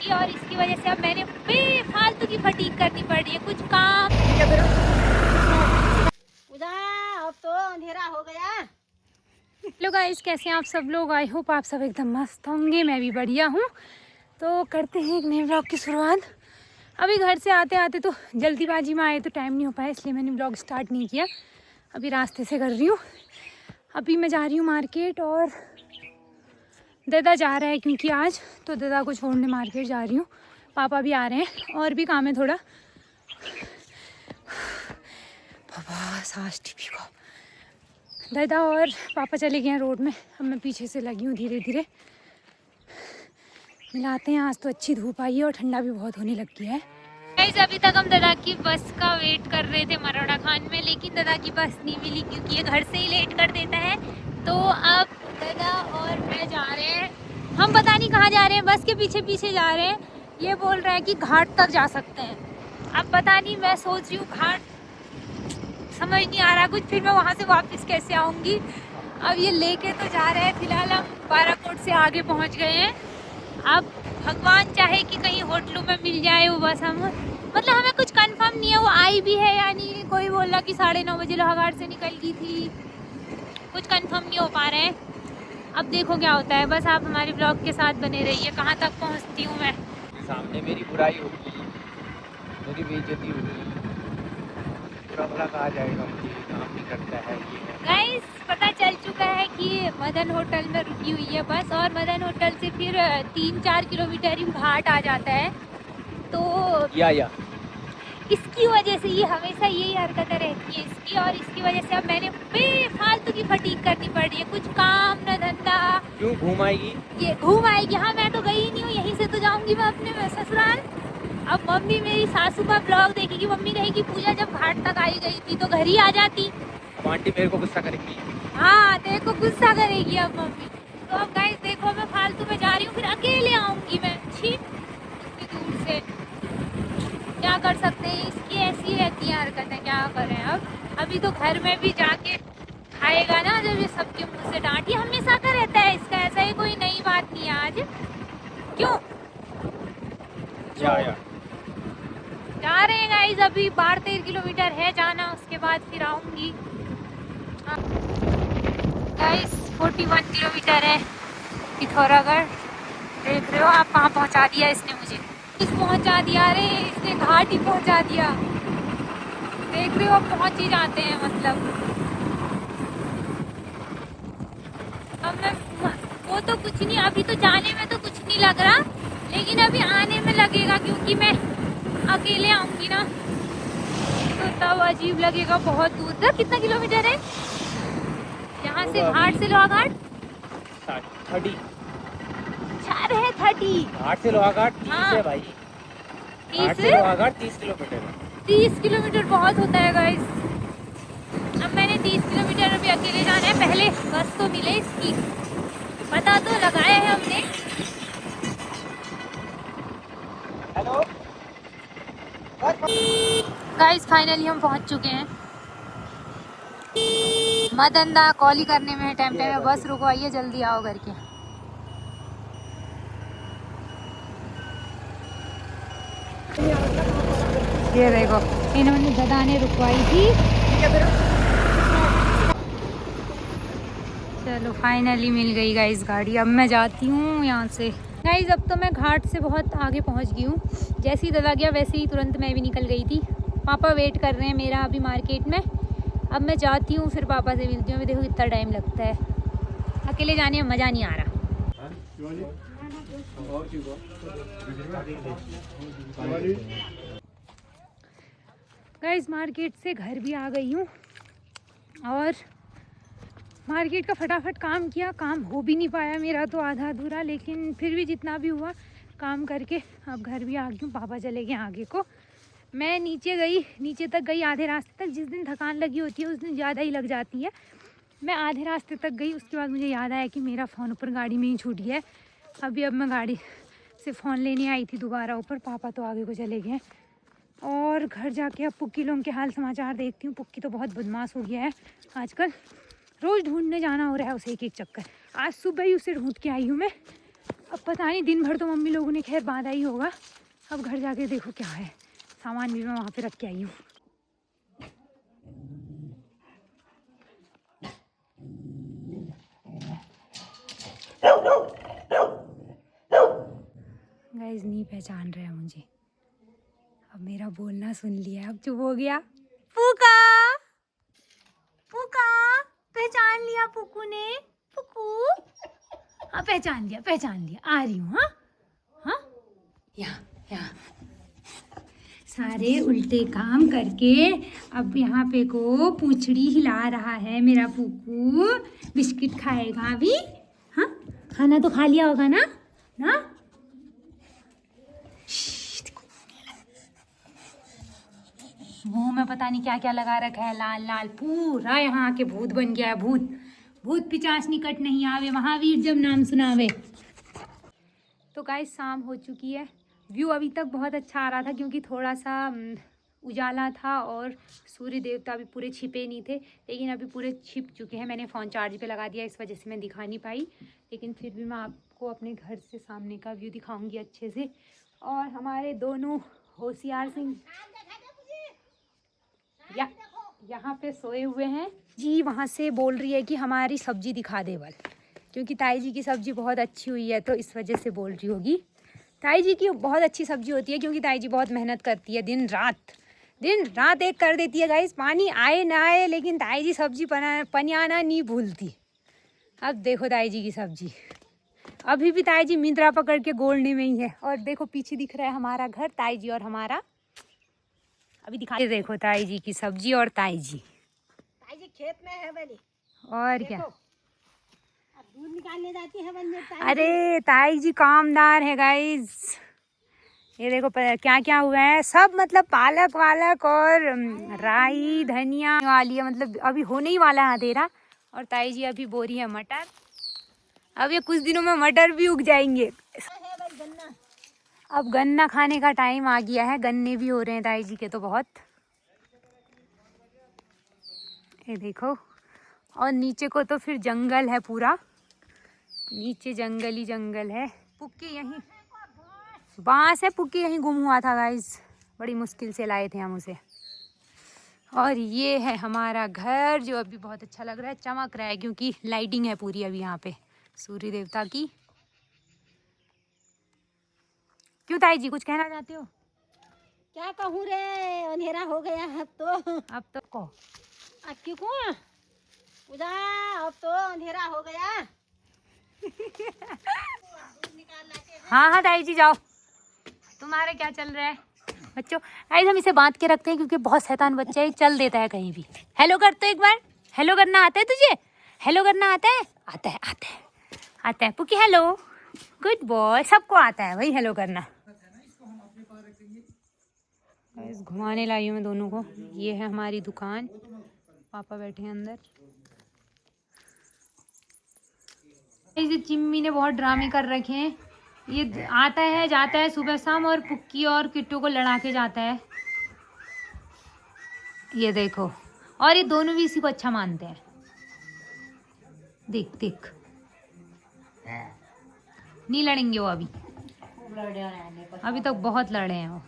इसकी और इसकी वजह से अब मैंने बेफालतू की फटीक करनी पड़ रही है कुछ काम। अब तो अंधेरा हो गया। हेलो गाइस, कैसे हैं आप सब लोग? आई होप आप सब एकदम मस्त होंगे। मैं भी बढ़िया हूँ। तो करते हैं एक नए व्लॉग की शुरुआत। अभी घर से आते आते तो जल्दीबाजी में आए तो टाइम नहीं हो पाया, इसलिए मैंने व्लॉग स्टार्ट नहीं किया। अभी रास्ते से कर रही हूँ। अभी मैं जा रही हूँ मार्केट और दादा जा रहा है क्योंकि आज तो दादा को छोड़ने मार्केट जा रही हूँ। पापा भी आ रहे हैं और भी काम है थोड़ा। पापा सांस टिपी को दादा और पापा चले गए हैं रोड में। अब मैं पीछे से लगी हूँ धीरे धीरे। मिलाते हैं। आज तो अच्छी धूप आई है और ठंडा भी बहुत होने लग गया है। गाइस, अभी तक हम दादा की बस का वेट कर रहे थे मरोड़ा खान में, लेकिन दादा की बस नहीं मिली क्योंकि ये घर से ही लेट कर देता है। तो अब दादा और मैं जा रहे हैं। हम पता नहीं कहाँ जा रहे हैं, बस के पीछे पीछे जा रहे हैं। ये बोल रहा है कि घाट तक जा सकते हैं। अब पता नहीं, मैं सोच रही हूँ घाट समझ नहीं आ रहा कुछ, फिर मैं वहाँ से वापस कैसे आऊँगी। अब ये लेके तो जा रहे हैं। फिलहाल हम बाराकोट से आगे पहुँच गए हैं। अब भगवान चाहे कि कहीं होटलों में मिल जाए वो बस। हम मतलब हमें कुछ कंफर्म नहीं है वो आई भी है या नहीं। कोई बोल रहा कि 9:30 बजे लोहाघाट से निकल गई थी। कुछ कंफर्म नहीं हो पा रहे हैं। अब देखो क्या होता है। बस आप हमारे ब्लॉग के साथ बने रहिए। कहाँ तक पहुँचती हूँ मैं। सामने मेरी बुराई होगी, मेरी बेइज्जती होगी, बुरा भला कहा जाएगा मुझे, काम नहीं करता है ये है। गाइस, पता चल चुका है कि मदन होटल में रुकी हुई है बस और मदन होटल से फिर 3-4 किलोमीटर ही घाट आ जाता है। तो या इसकी वजह से ये हमेशा यही हरकतें रहती है इसकी, और इसकी वजह से अब मैंने बेफालतू की फटीक करनी पड़ रही है। कुछ काम न धंधा। क्यों घूम आएगी? ये घूम आएगी। हाँ, मैं तो गई ही नहीं हूँ, यहीं से तो जाऊंगी मैं अपने ससुराल। अब मम्मी मेरी सासू का ब्लॉग देखेगी। मम्मी कहेगी पूजा जब घाट तक आई गई थी तो घर ही आ जाती। अब आंटी मेरे को गुस्सा करेगी। हाँ देखो, गुस्सा करेगी अब मम्मी। तो अब गाइस देखो, मैं फालतू में जा रही हूँ, फिर अकेले आऊंगी मैं। छी, इतनी दूर से क्या कर सकते हैं। इसकी ऐसी रहती है हरकतें, क्या करें अब। अभी तो घर में भी जाके खाएगा ना जब ये सबके मुंह से डांट। ये हमेशा का रहता है इसका, ऐसा ही कोई नई बात नहीं है आज। क्यों या जा रहे हैं गाइस। अभी 12-13 किलोमीटर है जाना, उसके बाद फिर आऊंगी। गाइस 41 किलोमीटर है पिथौरागढ़। देख रहे हो आप, कहाँ पहुँचा दिया इसने मुझे। पहुँचा दिया रे इसने, घाट ही पहुँचा दिया। देख रहे हो, अब पहुँच ही जाते हैं मतलब। अब मैं वो तो कुछ नहीं, अभी तो जाने में तो कुछ नहीं लग रहा, लेकिन अभी आने में लगेगा क्योंकि मैं अकेले आऊँगी ना, तो तब अजीब लगेगा। बहुत दूर तक। कितना किलोमीटर है यहाँ से घाट से लोहाघाट? 30। 30। घाट से लोहाघाट 30 हाँ। है भाई। 30 घाट से लोहाघाट 30 किलोमीटर है। 30 किलोमीटर बहुत होता है गाइस। अब मैंने 30 किलोमीटर अभी अकेले जाना है। पहले बस तो मिले इसकी, पता तो लगाया है हमने। हेलो गाइस फाइनली हम पहुंच चुके हैं। मदन दा कॉल ही करने में टाइम पे बस रुकवाइए, जल्दी आओ करके। ये देखो, इन्होंने दादा ने रुकवाई थी। चलो फाइनली मिल गई गाइस गाड़ी। अब मैं जाती हूँ यहाँ से। गाइस अब तो मैं घाट से बहुत आगे पहुँच गई हूँ। जैसे ही दादा गया वैसे ही तुरंत मैं भी निकल गई थी। पापा वेट कर रहे हैं मेरा अभी मार्केट में। अब मैं जाती हूँ, फिर पापा से मिलती हूँ। अभी देखो कितना टाइम लगता है। अकेले जाने में मज़ा नहीं आ रहा। गाइस मार्केट से घर भी आ गई हूँ और मार्केट का फटाफट काम किया। काम हो भी नहीं पाया मेरा तो, आधा अधूरा, लेकिन फिर भी जितना भी हुआ काम करके अब घर भी आ गई हूँ। पापा चले गए आगे को। मैं नीचे तक गई आधे रास्ते तक। जिस दिन थकान लगी होती है उस दिन ज़्यादा ही लग जाती है। मैं आधे रास्ते तक गई, उसके बाद मुझे याद आया कि मेरा फ़ोन ऊपर गाड़ी में ही छूट गया है। अब मैं गाड़ी से फ़ोन लेने आई थी दोबारा ऊपर। पापा तो आगे को चले गए और घर जाके अब पुक्की लोगों के हाल समाचार देखती हूँ। पुक्की तो बहुत बदमाश हो गया है आजकल। रोज़ ढूंढने जाना हो रहा है उसे एक एक चक्कर। आज सुबह ही उसे ढूंढ के आई हूँ मैं। अब पता नहीं, दिन भर तो मम्मी लोगों ने खैर बांधा ही होगा। अब घर जाके देखो क्या है। सामान भी मैं वहाँ पे रख के आई हूँ। गाइस नहीं पहचान रहे हैं मुझे। अब मेरा बोलना सुन लिया, अब चुप हो गया। पुका पुका, पहचान लिया पुकू ने। पुकू, हाँ पहचान लिया, आ रही हूँ। हाँ हाँ, यहाँ सारे उल्टे काम करके अब यहाँ पे को पूंछड़ी हिला रहा है मेरा पुकू। बिस्किट खाएगा अभी। हाँ, खाना तो खा लिया होगा ना ना। मुंह में पता नहीं क्या क्या लगा रखा है, लाल लाल पूरा। यहाँ आके भूत बन गया है। भूत भूत पिचास निकट नहीं आवे, महावीर जब नाम सुनावे। तो गाइस शाम हो चुकी है। व्यू अभी तक बहुत अच्छा आ रहा था क्योंकि थोड़ा सा उजाला था और सूर्य देवता अभी पूरे छिपे नहीं थे, लेकिन अभी पूरे छिप चुके हैं। मैंने फ़ोन चार्ज पे लगा दिया, इस वजह से मैं दिखा नहीं पाई, लेकिन फिर भी मैं आपको अपने घर से सामने का व्यू दिखाऊंगी अच्छे से। और हमारे दोनों होशियार सिंह यहाँ पे सोए हुए हैं जी। वहाँ से बोल रही है कि हमारी सब्जी दिखा दे बल, क्योंकि ताई जी की सब्जी बहुत अच्छी हुई है, तो इस वजह से बोल रही होगी। ताई जी की बहुत अच्छी सब्जी होती है क्योंकि ताई जी बहुत मेहनत करती है, दिन रात एक कर देती है गाइस। पानी आए ना आए, लेकिन ताई जी सब्जी पनियाना नहीं भूलती। अब देखो ताई जी की सब्जी। अभी भी ताई जी मिंत्रा पकड़ के गोलने में ही है। और देखो पीछे दिख रहा है हमारा घर, ताई जी और हमारा। अभी दिखा देखो ताई जी की सब्जी और ताई जी खेत में है बनी। और क्या, अब दूध निकालने जाती है बन। अरे ताई जी कामदार है गाइस। ये देखो क्या क्या हुआ है सब, मतलब पालक वालक और राई धनिया वाली है, मतलब अभी होने ही वाला है अंधेरा। और ताई जी अभी बो रही है मटर। अब ये कुछ दिनों में मटर भी उग जाएंगे। अब गन्ना खाने का टाइम आ गया है, गन्ने भी हो रहे हैं ताई जी के तो बहुत। ये देखो, और नीचे को तो फिर जंगल है पूरा, नीचे जंगल ही जंगल है। पुक्के यहीं बांस है, पुक्के यहीं गुम हुआ था गाइस, बड़ी मुश्किल से लाए थे हम उसे। और ये है हमारा घर जो अभी बहुत अच्छा लग रहा है, चमक रहा है क्योंकि लाइटिंग है पूरी अभी यहाँ पे सूर्य देवता की। क्यों ताई जी कुछ कहना चाहते हो? क्या कहूँ रे, अंधेरा हो गया अब तो को अब क्यों पूजा, अब तो अंधेरा हो गया। हाँ हाँ ताई जी जाओ। तुम्हारे क्या चल रहा है बच्चों? गाइस हम इसे बांध के रखते हैं क्योंकि बहुत शैतान बच्चा है, चल देता है कहीं भी। हेलो कर तो एक बार, हेलो करना आता है तुझे? हेलो करना आता है? आता है पुकी, हेलो गुड बॉय। सबको आता है भाई हेलो करना। गाइस घुमाने लाई हूँ मैं दोनों को। ये है हमारी दुकान, पापा बैठे हैं अंदर। इसे चिम्मी ने बहुत ड्रामे कर रखे हैं। ये आता है जाता है सुबह शाम और पुक्की और किट्टू को लड़ा के जाता है। ये देखो, और ये दोनों भी इसी को अच्छा मानते हैं। देख नहीं लड़ेंगे वो अभी तक बहुत लड़े हैं वो।